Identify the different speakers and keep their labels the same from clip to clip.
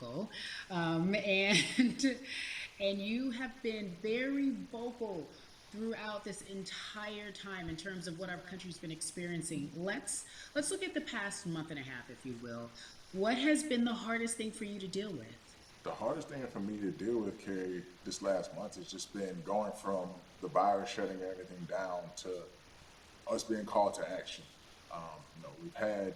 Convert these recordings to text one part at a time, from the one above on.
Speaker 1: vocal, and and you have been very vocal throughout this entire time in terms of what our country's been experiencing. Let's look at the past month and a half, if you will. What has been the hardest thing for you to deal with?
Speaker 2: The hardest thing for me to deal with, Carrie, this last month has just been going from the virus shutting everything down to us being called to action. We've had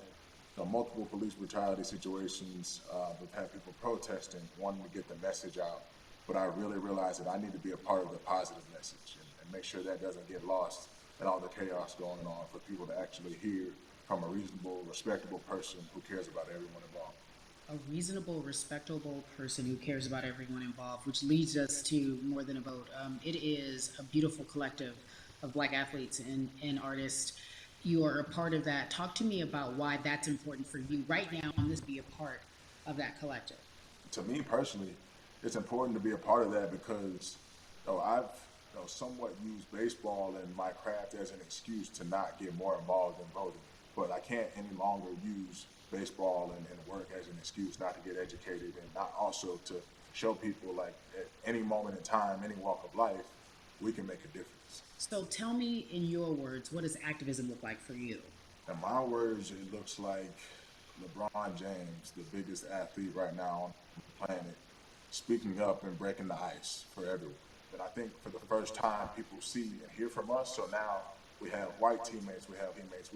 Speaker 2: multiple police brutality situations. We've had people protesting, wanting to get the message out. But I really realized that I need to be a part of the positive message and make sure that doesn't get lost in all the chaos going on for people to actually hear from a reasonable, respectable person who cares about everyone involved.
Speaker 1: A reasonable, respectable person who cares about everyone involved, which leads us to More Than a Vote. It is a beautiful collective of Black athletes and artists. You are a part of that. Talk to me about why that's important for you right now and this be a part of that collective.
Speaker 2: To me personally, it's important to be a part of that because I've somewhat used baseball and my craft as an excuse to not get more involved in voting. But I can't any longer use baseball and work as an excuse not to get educated and not also to show people like at any moment in time, any walk of life, we can make a difference.
Speaker 1: So tell me in your words, what does activism look like for you?
Speaker 2: In my words, it looks like LeBron James, the biggest athlete right now on the planet, speaking up and breaking the ice for everyone. And I think for the first time, people see and hear from us. So now we have white teammates, we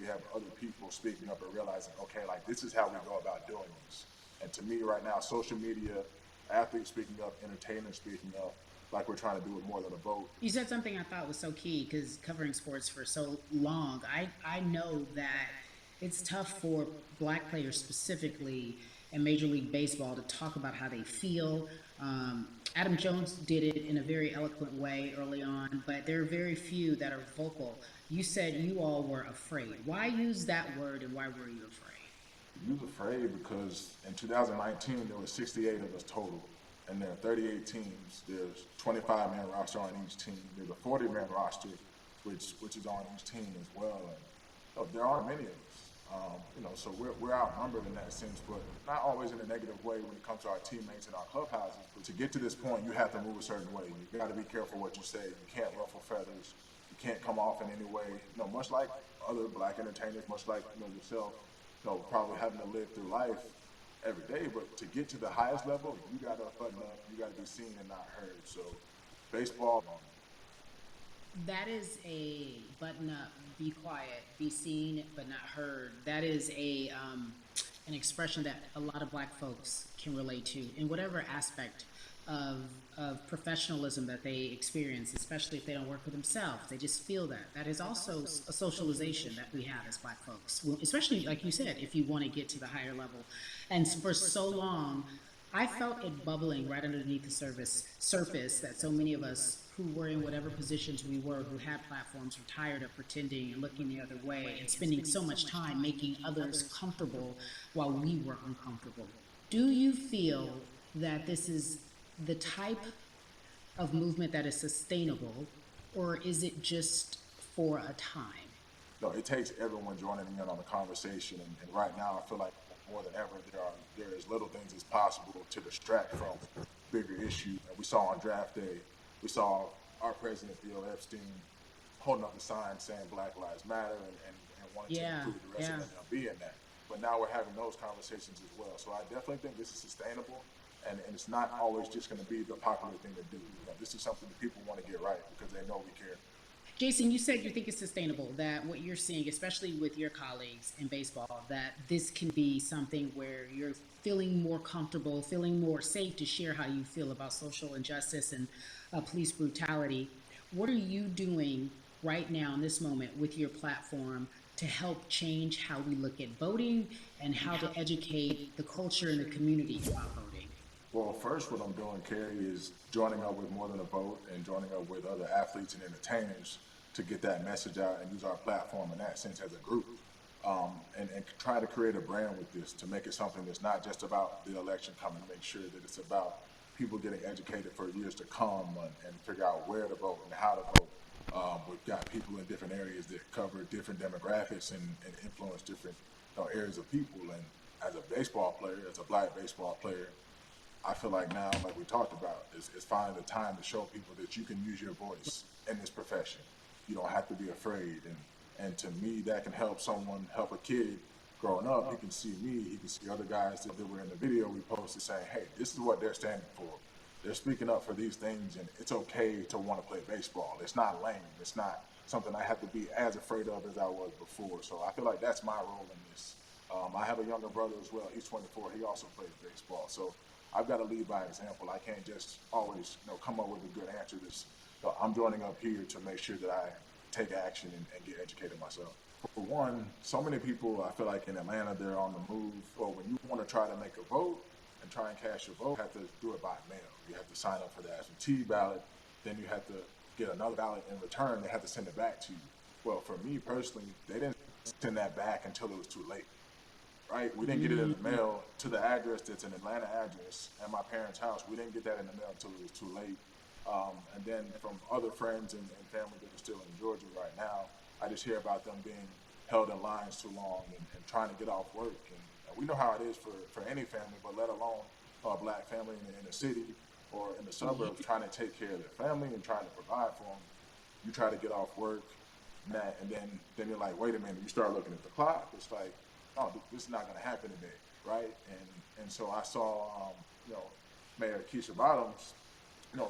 Speaker 2: have other people speaking up and realizing, okay, like this is how we go about doing this. And to me, right now, social media, athletes speaking up, entertainers speaking up, like we're trying to do with More Than a Vote.
Speaker 1: You said something I thought was so key because covering sports for so long, I know that it's tough for black players specifically in Major League Baseball to talk about how they feel. Adam Jones did it in a very eloquent way early on, but there are very few that are vocal. You said you all were afraid. Why use that word and why were you afraid?
Speaker 2: You was afraid because in 2019 there were 68 of us total, and there are 38 teams. There's 25-man roster on each team. There's a 40-man roster, which is on each team as well. And there aren't many of us. So we're outnumbered in that sense, but not always in a negative way when it comes to our teammates and our clubhouses. But to get to this point, you have to move a certain way. You got to be careful what you say. You can't ruffle feathers. You can't come off in any way. Much like other black entertainers, much like yourself, probably having to live through life every day. But to get to the highest level, you got to button up. You got to be seen and not heard. So baseball.
Speaker 1: That is a button up, be quiet, be seen but not heard. That is a an expression that a lot of black folks can relate to in whatever aspect of professionalism that they experience, especially if they don't work for themselves. They just feel that. That is also a socialization that we have as black folks, well, especially like you said, if you want to get to the higher level. And for so long, I felt it bubbling right underneath the surface that so many of us who were in whatever positions we were, who had platforms, were tired of pretending and looking the other way and spending so much time making others comfortable while we were uncomfortable. Do you feel that this is the type of movement that is sustainable, or is it just for a time?
Speaker 2: No, it takes everyone joining in on the conversation. And right now, I feel like more than ever, there is little things as possible to distract from bigger issues. And we saw on draft day, we saw our president, Bill Epstein, holding up a sign saying Black Lives Matter and wanting to
Speaker 1: Yeah,
Speaker 2: include the rest
Speaker 1: yeah.
Speaker 2: of MLB in that. But now we're having those conversations as well. So I definitely think this is sustainable. And it's not always just going to be the popular thing to do. This is something that people want to get right because they know we care.
Speaker 1: Jason, you said you think it's sustainable, that what you're seeing, especially with your colleagues in baseball, that this can be something where you're feeling more comfortable, feeling more safe to share how you feel about social injustice and police brutality. What are you doing right now in this moment with your platform to help change how we look at voting and how to educate the culture and the community about voting?
Speaker 2: Well, first, what I'm doing, Carrie, is joining up with More Than a Vote and joining up with other athletes and entertainers to get that message out and use our platform in that sense as a group. And try to create a brand with this to make it something that's not just about the election coming, to make sure that it's about people getting educated for years to come and figure out where to vote and how to vote. We've got people in different areas that cover different demographics and influence different areas of people. And as a baseball player, as a black baseball player, feel like now, like we talked about, is finding the time to show people that you can use your voice in this profession. You don't have to be afraid. And to me, that can help someone, help a kid growing up. He can see me, he can see other guys that were in the video we posted saying, hey, this is what they're standing for. They're speaking up for these things, and it's okay to want to play baseball. It's not lame. It's not something I have to be as afraid of as I was before. So I feel like that's my role in this. I have a younger brother as well. He's 24. He also plays baseball. So I've got to lead by example. I can't just always, come up with a good answer. I'm joining up here to make sure that I take action and get educated myself. For one, so many people, I feel like in Atlanta, they're on the move. Or when you want to try to make a vote and try and cast your vote, you have to do it by mail. You have to sign up for the absentee ballot. Then you have to get another ballot in return. They have to send it back to you. Well, for me personally, they didn't send that back until it was too late. Right? We didn't get it in the mail to the address that's an Atlanta address at my parents' house. We didn't get that in the mail until it was too late. And then from other friends and family that are still in Georgia right now, I just hear about them being held in lines too long and trying to get off work. And we know how it is for any family, but let alone a black family in the city or in the suburbs trying to take care of their family and trying to provide for them. You try to get off work, and then you're like, wait a minute. You start looking at the clock. It's like, oh, this is not going to happen today, right? And so I saw, Mayor Keisha Bottoms,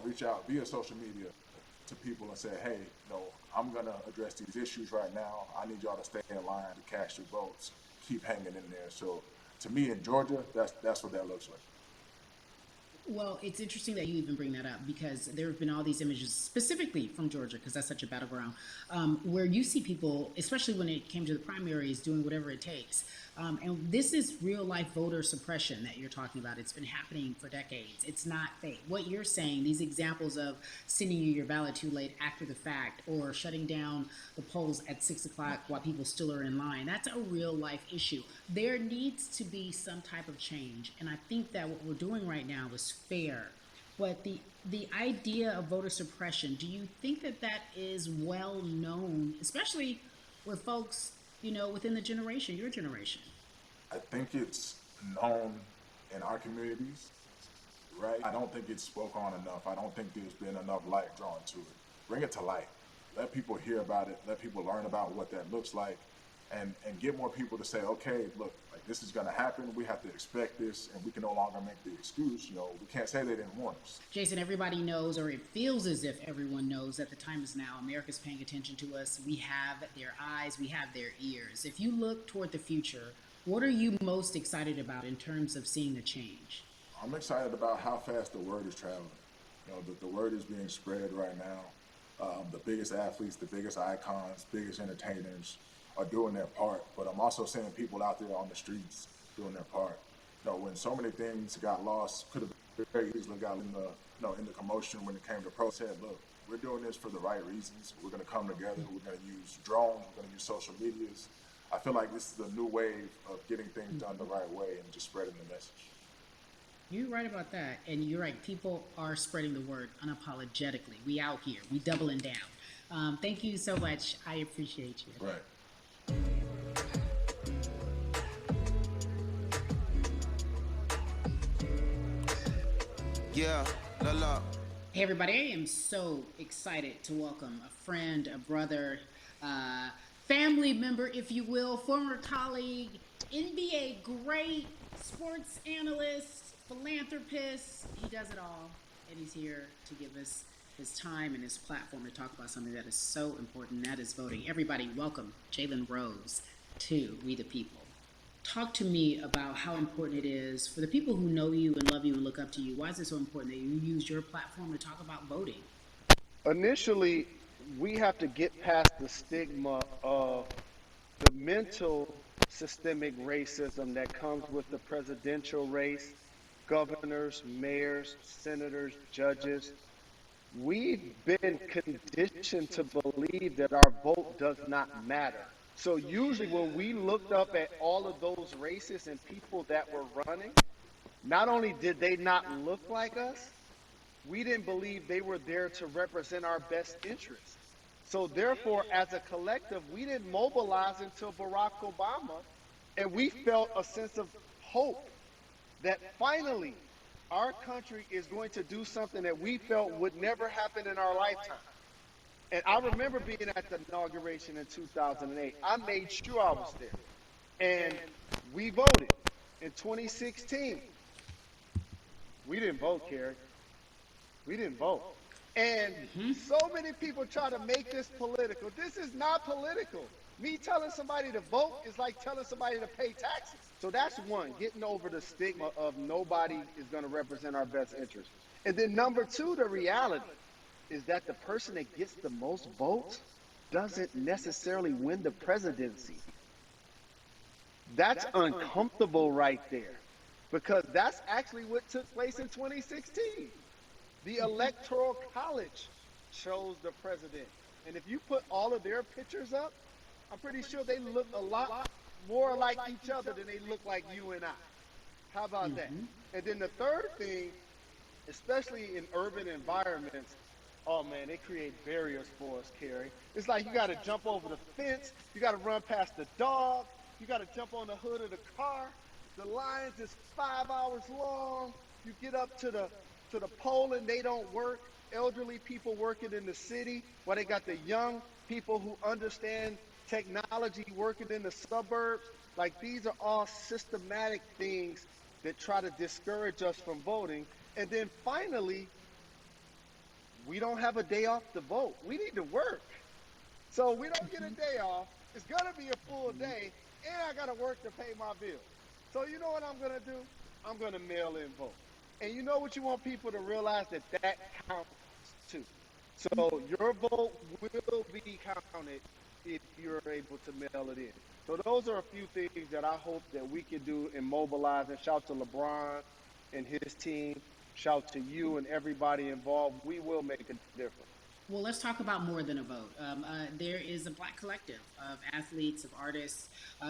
Speaker 2: reach out via social media to people and say, hey, I'm going to address these issues right now. I need y'all to stay in line to cast your votes. Keep hanging in there. So to me in Georgia, that's what that looks like.
Speaker 1: Well, it's interesting that you even bring that up because there have been all these images, specifically from Georgia, because that's such a battleground, where you see people, especially when it came to the primaries, doing whatever it takes. And this is real life voter suppression that you're talking about. It's been happening for decades. It's not fake. What you're saying, these examples of sending you your ballot too late after the fact or shutting down the polls at 6 o'clock while people still are in line, that's a real life issue. There needs to be some type of change. And I think that what we're doing right now is fair. But the idea of voter suppression, do you think that that is well known, especially with folks, within the generation, your generation?
Speaker 2: I think it's known in our communities, right? I don't think it's spoke on enough. I don't think there's been enough light drawn to it. Bring it to light. Let people hear about it. Let people learn about what that looks like, and get more people to say, okay, look, like this is going to happen. We have to expect this, and we can no longer make the excuse. We can't say they didn't warn us.
Speaker 1: Jason, everybody knows, or it feels as if everyone knows that the time is now. America's paying attention to us. We have their eyes, we have their ears. If you look toward the future, what are you most excited about in terms of seeing a change?
Speaker 2: I'm excited about how fast the word is traveling. The word is being spread right now. The biggest athletes, the biggest icons, biggest entertainers are doing their part. But I'm also seeing people out there on the streets doing their part. When so many things got lost, could have very easily got in the commotion when it came to pro. Said, look, we're doing this for the right reasons. We're going to come together. We're going to use drones. We're going to use social medias. I feel like this is a new wave of getting things done the right way and just spreading the message.
Speaker 1: You're right about that. And you're right. People are spreading the word unapologetically. We out here. We doubling down. Thank you so much. I appreciate you.
Speaker 2: Right.
Speaker 3: Yeah, la la.
Speaker 1: Hey, everybody. I am so excited to welcome a friend, a brother, family member, if you will, former colleague, NBA great, sports analyst, philanthropist. He does it all. And he's here to give us his time and his platform to talk about something that is so important, that is voting. Everybody, welcome Jalen Rose to We the People. Talk to me about how important it is for the people who know you and love you and look up to you. Why is it so important that you use your platform to talk about voting?
Speaker 4: Initially, we have to get past the stigma of the mental systemic racism that comes with the presidential race, governors, mayors, senators, judges. We've been conditioned to believe that our vote does not matter. So usually when we looked up at all of those races and people that were running, not only did they not look like us, we didn't believe they were there to represent our best interests. So therefore, as a collective, we didn't mobilize until Barack Obama, and we felt a sense of hope that finally our country is going to do something that we felt would never happen in our lifetime. And I remember being at the inauguration in 2008. I made sure I was there. And we voted. In 2016, we didn't vote, Kerry. We didn't vote. And so many people try to make this political. This is not political. Me telling somebody to vote is like telling somebody to pay taxes. So that's one, getting over the stigma of nobody is going to represent our best interest. And then number two, the reality is that the person that gets the most votes doesn't necessarily win the presidency. That's uncomfortable right there because that's actually what took place in 2016. The Electoral College chose the president. And if you put all of their pictures up, I'm pretty sure they look a lot more like each other than they look like you and I. How about that? And then the third thing, especially in urban environments, oh man, they create barriers for us, Carrie. It's like you got to jump over the fence, you got to run past the dog, you got to jump on the hood of the car. The lines is 5 hours long. You get up to the pole and they don't work. Elderly people working in the city, while they got the young people who understand technology working in the suburbs. Like these are all systematic things that try to discourage us from voting. And then finally, we don't have a day off to vote. We need to work. So we don't get a day off. It's going to be a full day, and I got to work to pay my bills. So you know what I'm going to do? I'm going to mail in vote. And you know what you want people to realize that that counts too. So your vote will be counted if you're able to mail it in. So those are a few things that I hope that we can do and mobilize. And shout to LeBron and his team. Shout to you and everybody involved. We will make a difference.
Speaker 1: Well, let's talk about more than a vote. There is a black collective of athletes, of artists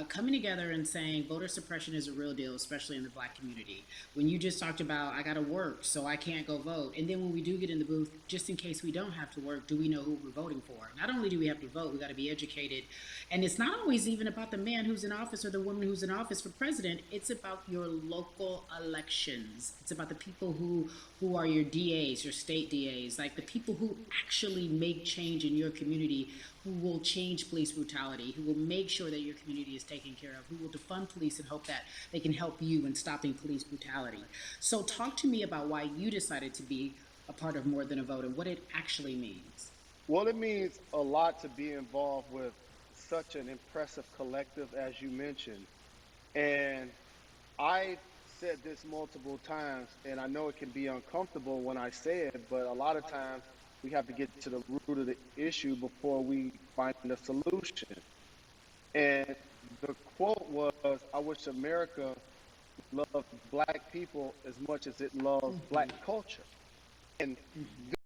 Speaker 1: coming together and saying voter suppression is a real deal, especially in the black community. When you just talked about, I got to work, so I can't go vote. And then when we do get in the booth, just in case we don't have to work, do we know who we're voting for? Not only do we have to vote, we got to be educated. And it's not always even about the man who's in office or the woman who's in office for president. It's about your local elections. It's about the people who are your DAs, your state DAs, like the people who actually make change in your community, who will change police brutality, who will make sure that your community is taken care of, who will defund police and hope that they can help you in stopping police brutality. So talk to me about why you decided to be a part of More Than a Vote and what it actually means.
Speaker 4: Well, it means a lot to be involved with such an impressive collective as you mentioned. And I've said this multiple times, and I know it can be uncomfortable when I say it, but a lot of times we have to get to the root of the issue before we find a solution. And the quote was, I wish America loved black people as much as it loves black culture. And